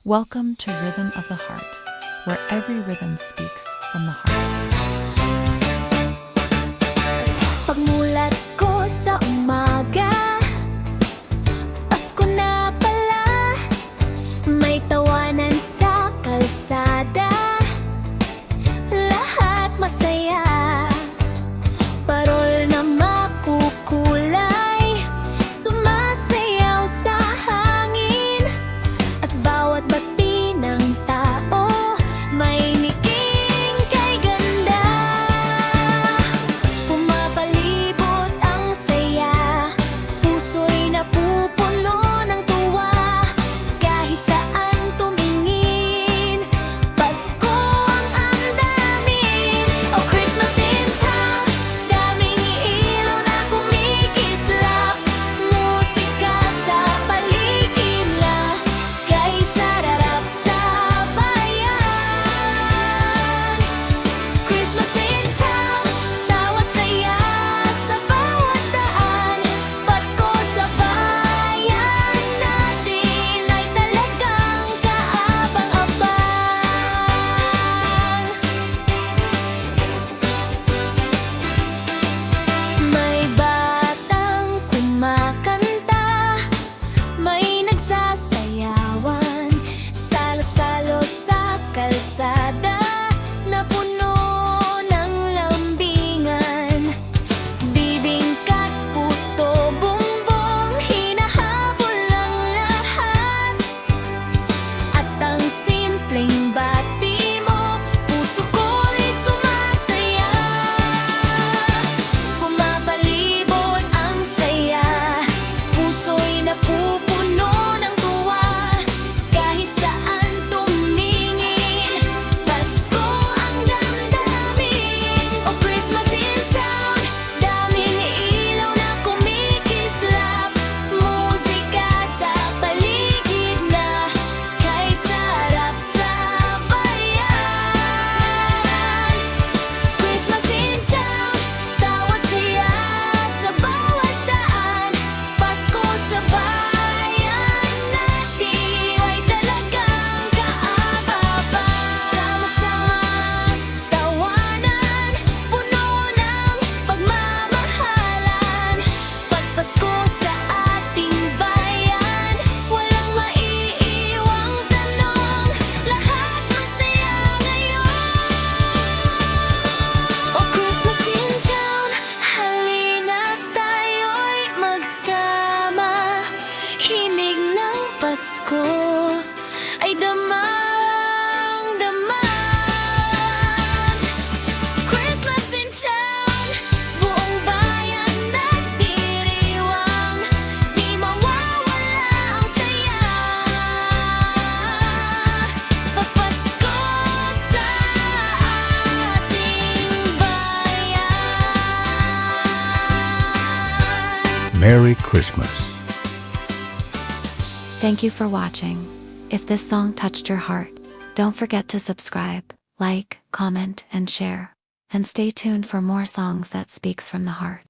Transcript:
Welcome to Rhythm of the Heart, where every rhythm speaks from the heart. Pagmulat ko sa umaga, Pasko na pala. May tawanan sa kalsada, lahat masaya. Parol na makukulay, sumasayaw sa hangin. At bawat bati ng tao may niking kay ganda. Pumapalibot ang saya, puso'y napupuno ng tuwa. Kahit saan tumingin, Pasko ang amdamin. Oh, Christmas in town, daming ilaw na kumikislap. Musika sa paligid na, kay sararap sa bayan. Christmas in town, tawat saya sa bawat daan. Pasko sa bayan natin ay talagang kaabang-abang. May batang kumakanta, may nagsasayawan, salo-salo sa kalsada na puno ng lambingan. Bibingkat, puto, bumbong, hinahabol ang lahat. At ang simpleng bati mo, puso ko'y sumasaya. Pumapalibot ang saya, puso'y napupuno ng tuwa. Kahit saan tumingin, Pasko ang damdamin. Oh, Christmas in town, daming ilaw na kumikislap. Musika sa paligid na, kay sarap sa bayan. Christmas in town, tawat saya sa bawat daan. Pasko sa bayan natin ay talagang kaabang-abang. Sama-sama tawanan, puno ng pagmamahalan. Pagpasko sa ating bayan, walang maiiwang tanong. Lahat masaya ngayon. Oh, Christmas in town, halina't tayo'y magsama. Himig ng Pasko ay damang-daman. Christmas in town, buong bayan nagdiriwang. Di mawawala ang saya. Papasko sa ating bayan. Merry Christmas. Thank you for watching. If this song touched your heart, don't forget to subscribe, like, comment, and share. And stay tuned for more songs that speaks from the heart.